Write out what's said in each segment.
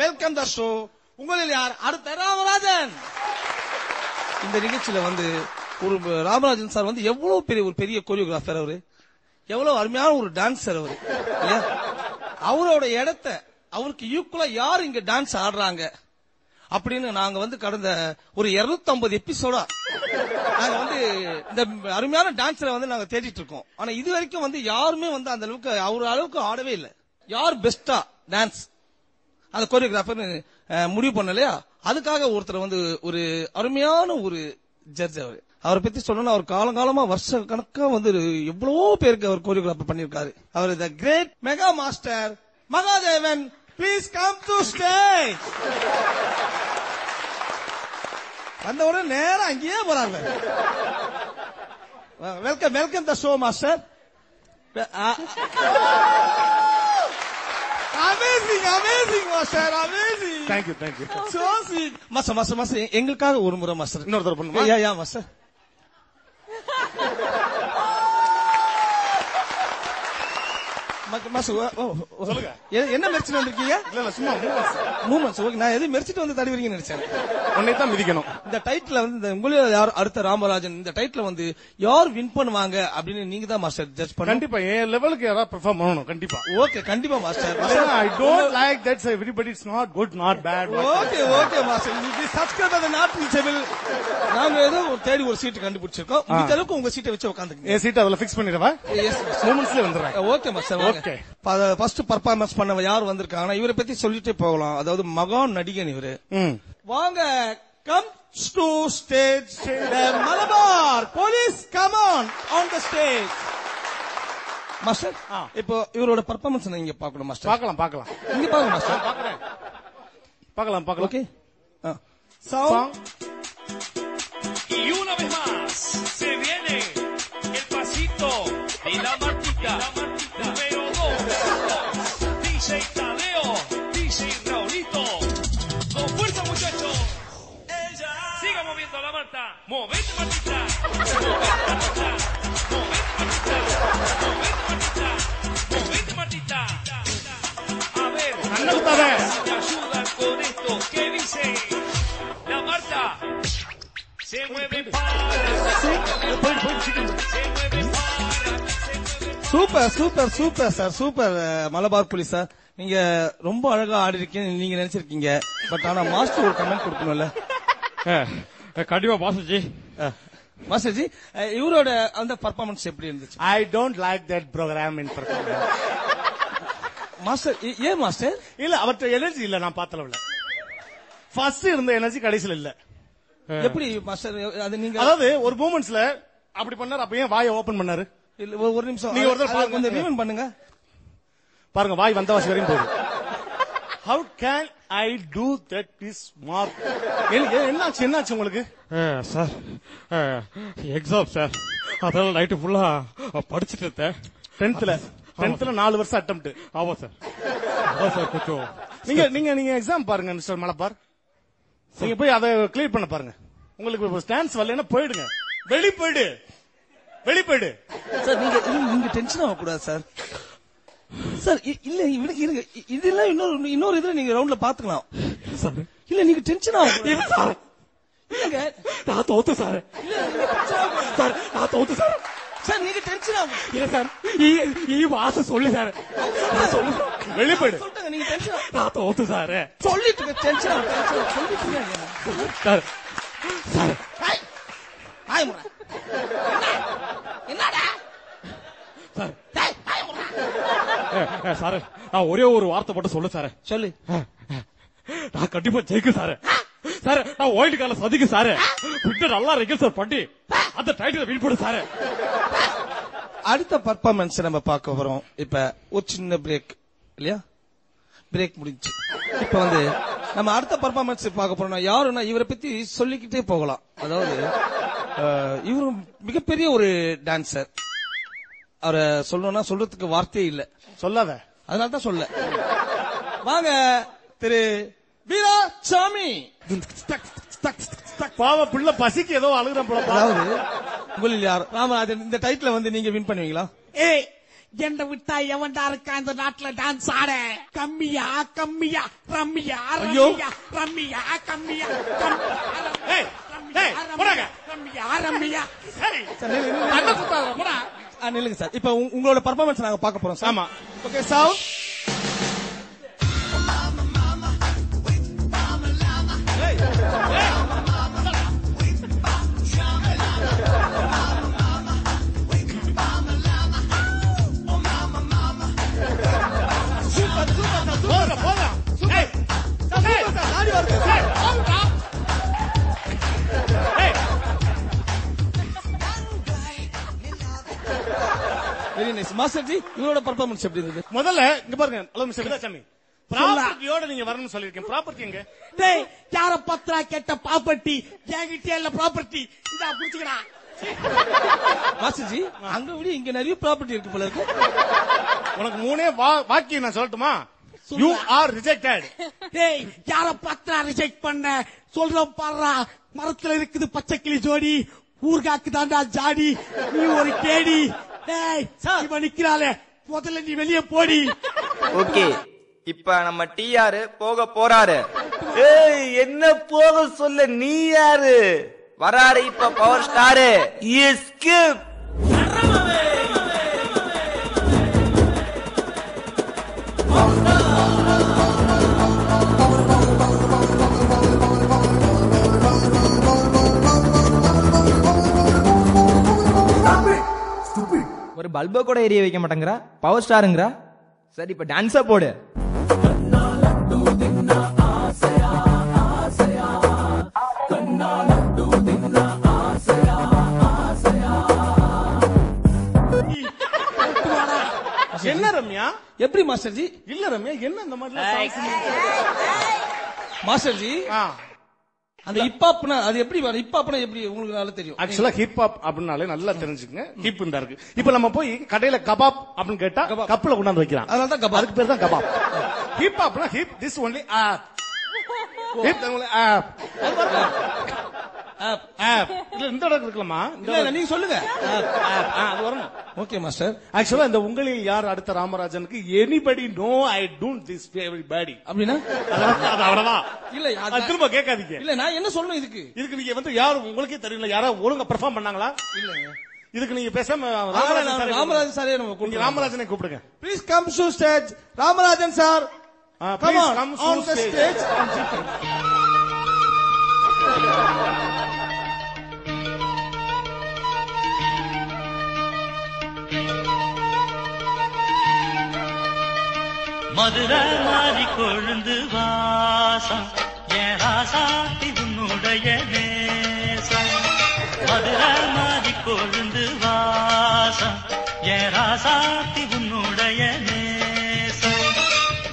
Welcome the show. உங்களில் யார் அடுத்த ராமராஜன்? இந்த நிகழ்ச்சியில வந்து ஒரு ராமராஜன் சார் வந்து எவ்வளவு ஒரு பெரிய கோரியோகிராஃபர், அவரு எவ்வளவு அருமையான ஒரு டான்சர் அவரு இல்லையா? அவரோட இடத்த அவருக்கு ஈக்குவலா யார் இங்க டான்ஸ் ஆடுறாங்க அப்படின்னு நாங்க வந்து கடந்த ஒரு 250 எபிசோடா நாங்க வந்து இந்த அருமையான டான்ஸரை வந்து நாங்க தேடிட்டு இருக்கோம். ஆனா இது வரைக்கும் வந்து யாருமே வந்து அந்த அளவுக்கு அவர் அளவுக்கு ஆடவே இல்லை. யார் பெஸ்டா டான்ஸ் அந்த கோரியோகிராஃபர் முடிவு பண்ணலையா, அதுக்காக ஒருத்தர் வந்து ஒரு அருமையான ஒரு ஜட்ஜ் அவரை பத்தி சொல்லணும். அவர் காலங்காலமா வருஷ கணக்கா வந்து எவ்வளவோ பேருக்கு அவர் கோரியோகிராஃபர் பண்ணிருக்காரு. அவர் the great mega master Mahadevan. Please come to stage. வந்த உடனே நேரம் அங்கேயே போறாங்க. Welcome welcome the show master. Amazing amazing master, amazing. Thank you thank you. So sweet. Master எங்களுக்காக ஒரு முறை மாஸ்டர் இன்னொரு தடவை பண்ணுமா? Yeah master. சொல்லுங்க. என்ன மெரிச்சிட்டு வந்திருக்கீங்க? இல்ல சும்மா மூமெண்ட்ஸ். ஓகே, நான் எதுவும் மெரிச்சிட்டு வந்து தடுவீங்கன்னு நினைச்சேன். உன்னை தான் மிதிக்கணும். இந்த டைட்டில் வந்து உங்களில் யார் அடுத்த ராமராஜன், இந்த டைட்டில் வந்து யார் வின் பண்ணுவாங்க அப்படின்னு நீங்க தான் மாஸ்டர் ஜட்ஜ் பண்ண. கண்டிப்பா என் லெவலுக்கு யாராவது பெர்ஃபார்ம் பண்ணணும். கண்டிப்பா. ஓகே, கண்டிப்பா master. I don't like that everybody is not good not bad. Okay okay master. இது சப்ஸ்கிரைபர் நாட் ரீச்சபிள். நாங்க ஏதோ தேடி ஒரு சீட் கண்டுபிடிச்சிருக்கோம். இந்த அளவுக்கு உங்க சீட்டை வச்சு உட்காந்துங்க. என் சீட் அதுல ஃபிக்ஸ் பண்ணிடவா? எஸ் மூமெண்ட்ஸ்ல வந்துறேன். Okay master. Okay, first performance பண்ணவ யார் வந்திருக்காங்க இவரை பத்தி சொல்லிட்டே போகலாம். அதாவது மகான் நடிகன் இவரு. வாங்க, comes to stage the Malabar Police. Come on the stage. Master, இப்போ இவரோட பர்ஃபார்மன்ஸ் நீங்க பார்க்கணும் மாஸ்டர். பார்க்கலாம். நீங்க பாருங்க மாஸ்டர். பார்க்கலாம். Okay. Sound. Y una vez más se viene el pasito de la Martita. Número 2. DJ Tadeo, DJ Raulito. Con fuerza, muchachos. Siga moviendo la Marta. Movete, Martita. Movete, Martita. A ver, te ayudan con esto. ¿Qué dice? La Marta se mueve para. Super sir, super Malabar police sir. நீங்க ரொம்ப அழகா ஆடி இருக்கீங்க நீங்க நினைச்சிருக்கீங்க. But ஆனா master ஒரு comment கொடுக்கணும்ல. கண்டிப்பா master G, இவரோட அந்த பர்ஃபார்மன்ஸ் எப்படி இருந்துச்சு? I don't like that program in performance. Master ஏன் மாஸ்டர்? இல்ல அவர்ட்ட எனர்ஜி இல்ல. நான் பார்த்தளவுல ஃபர்ஸ்ட் இருந்த எனர்ஜி கடைசில இல்ல. எப்படி மாஸ்டர் அது? நீங்க அதாவது ஒரு மூமெண்ட்ஸ்ல அப்படி பண்ணாரு. அப்ப ஏன் வாயை ஓபன் பண்ணாரு? ஒரு நிமிஷம் நீங்க ஒரு தடவை கொஞ்சம் ரிவைண்ட் பண்ணுங்க. பாருங்க, வாய் வந்தவாசி வரையும் போகுது. How can I do that is smart? என்னாச்சு உங்களுக்கு? சார் எக்ஸாம் சார், அதெல்லாம் நைட்டு ஃபுல்லா படிச்சுட்டு இருந்தேன். 10th 4 வருஷம் அட்டெம்ப்ட். ஆமா சார். அதான் சார் கொஞ்சம் நீங்க எக்ஸாம் பாருங்க மிஸ்டர் மலபார். நீங்க போய் அதை கிளியர் பண்ண பாருங்க. உங்களுக்கு ஸ்டான்ஸ் வரலன்னா போயிடுங்க. வெளி போயிடு சார். நீங்க டென்ஷன் ஆக கூடாது சார். சார் இல்ல இருங்க, இதெல்லாம் இன்னொரு இதுல நீங்க ரவுண்ட்ல பாத்துக்கலாம் சார். இல்ல நீங்க டென்ஷன் ஆகும் சார். இல்லங்க, நான் தோத்து சார். இல்ல சார், நான் தோத்து சார். சார் நீங்க டென்ஷன் ஆகும். இல்ல சார், வாச சொல்லு சார். சொல்லு, வெளி போயிடு. சொல்லுங்க, நீங்க டென்ஷன். நான் தோத்து சார். சொல்லிட்டு டென்ஷன் ஆகும். சொல்லிட்டு சார். சார் என்னடா சார், சார் நான் ஒரே ஒரு வார்த்தை மட்டும் சொல்லு சார். சொல்லு. நான் கண்டிப்பா ஜெயிக்கும் சார். சார் நான் ஒயில்ட் கார்ல சதிக்கு சார். விட்டு நல்லா இருக்கேன் சார். பண்ணி அந்த டைட்டில் வின் பண்ணு சார். அடுத்த பர்ஃபார்மன்ஸ் நம்ம பார்க்க போறோம். இப்ப ஒரு சின்ன பிரேக் இல்லையா? பிரேக் முடிஞ்சு இப்ப வந்து நம்ம அடுத்த பர்ஃபார்மன்ஸ் பார்க்க போறோம். யாருன்னா இவரை பத்தி சொல்லிக்கிட்டே போகலாம். அதாவது இவரு மிகப்பெரிய ஒரு டான்சர். அவரை சொல்லணும்னா சொல்றதுக்கு வார்த்தையே இல்ல. சொல்லாத, அதனால தான் சொல்ல. வாங்க திரு வீராசாமி. பாவ பிள்ளை பசிக்கு ஏதோ அழுகுற போல. அதாவது உங்களில் யார் ராமராஜன் இந்த டைட்டில் வந்து நீங்க வின் பண்ணுவீங்களா? என்ன விட்டா எவன்டா இருக்கா இந்த நாட்டுல டான்ஸ் ஆட? கம்மியா கம்மியா ரம்மியா ரம்மியா ரம்மியா கம்மியா ரம்மியா ரம்மியா. சரி நில்லுங்க சார். இப்ப உங்களோட பர்ஃபார்மன்ஸ் நாங்க பார்க்க போறோம் சார். ஆமா. Okay sound. Very nice. Master G, இவரோட பர்ஃபார்மன்ஸ் எப்படி இருந்தது? முதல்ல இங்க பாருங்க. ஹலோ மிஸ்டர் வீராசாமி, ப்ராப்பர்ட்டியோட நீங்க வரணும்னு சொல்லிருக்கேன். ப்ராப்பர்ட்டி எங்க? டேய், யார பத்திரா கேட்ட ப்ராப்பர்ட்டி என்கிட்ட இல்ல. ப்ராப்பர்ட்டி இதா புடிச்சுக்கடா. மாஸ்டர் ஜி, அங்க விட இங்க நிறைய ப்ராப்பர்ட்டி இருக்கு போல இருக்கு. உனக்கு மூணே வாக்கியம் நான் சொல்லட்டுமா? You are rejected. டேய், யார பத்திரா ரிஜெக்ட் பண்ண சொல்றோம் பாருடா. மரத்துல இருக்குது பச்சை கிளி ஜோடி, ஊர்காக்கு தாண்டா ஜாடி, நீ ஒரு கேடி. டேய், இவன் நிக்கிறாளே, முதல்ல நீ வெளியே போடி. ஓகே, இப்ப நம்ம டிஆர் போக போறாரு. ஏய், என்ன போக சொல்ல, நீ யாரு? வராரு இப்ப பவர் ஸ்டாரு. எஸ்கேப். ஒரு பல்ப கூட எரிய வைக்க மாட்டேங்கிறா, பவர் ஸ்டாருங்கிறா. சரி, இப்ப டான்ஸா போடு. என்ன ரம்யா? எப்படி மாஸ்டர் ஜி? இல்ல ரம்யா, என்ன இந்த மாதிரி மாஸ்டர் ஜி, அந்த ஹிப்ஹாப்னா அது எப்படி? ஹிப்ஹாப்னா எப்படி உங்களுக்கு நல்லா தெரியும்? ஆக்சுவலா ஹிப்ஹாப் அப்படின்னாலே நல்லா தெரிஞ்சுக்கங்க. ஹிப் தான் இருக்கு. இப்ப நம்ம போய் கடையில கபாப் அப்படின்னு கேட்டா கப்பல கொண்டாந்து வைக்கிறான். அதனால தான் கபாப். அதுக்கு பேர் தான் கபாப். ஹிப்ஹாப்னா hip this only hop. Hip only hop. ஆப் இல்ல இந்த இடத்துல இருக்கலாமா? இல்ல நீங்க சொல்லுங்க. அது வரணும். Okay master. ஆக்சுவலா இந்த உங்களில் யார் அடுத்த ராமராஜனுக்கு anybody no I don't this everybody அப்படினா அது அவ்வளவுதான். இல்ல அது திரும்ப கேட்காதீங்க. இல்ல நான் என்ன சொல்லணும் இதுக்கு? நீங்க வந்து யாரும் உங்களுக்கே தெரியல, யாரா ஒழுங்கா பெர்ஃபார்ம் பண்ணாங்களா? இல்லங்க. இதுக்கு நீங்க பேசாம ராமராஜன் சாரே நம்ம கூப்பிடுங்க. ராமராஜனை கூப்பிடுங்க. Please come to stage. Ramarajan sir, come on the stage. Madurai மாறி கொழுந்து வாசம் என் ராசாத்தி உன்னுடைய நேசம். மதுரை மாறி கொழுந்து வாசம் என் ராசாத்தி உன்னுடைய நேசம்.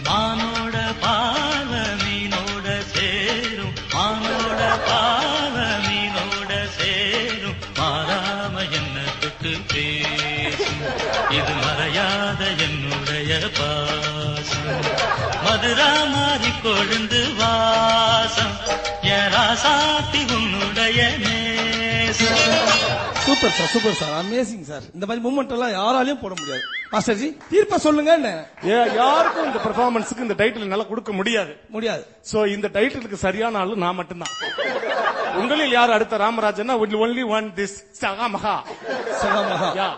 மானோட பாவ மீனோட சேரும், மானோட பாவ மீனோட சேரும். மாறாம என்ன தொட்டு பேசும், இது மறையாத என்னுடைய பாசம். மதுரா மாறி கொழுந்து வாசம் என் ராசாத்தி உன்னுடைய நேசம். Super sir, super sir, amazing sir. இந்த மாதிரி மூமெண்ட் எல்லாம் யாராலையும் போட முடியாது. மாஸ்டர் ஜி, தீர்ப்பா சொல்லுங்க. யாருக்கும் இந்த பெர்ஃபார்மன்ஸுக்கு இந்த டைட்டில் என்னால கொடுக்க முடியாது. சோ இந்த டைட்டிலுக்கு சரியான ஆளு நான் மட்டும்தான். உங்களில் யார் அடுத்த ராமராஜன்? ஒன்லி ஒன் திஸ் சகாமகா. சகாமகா.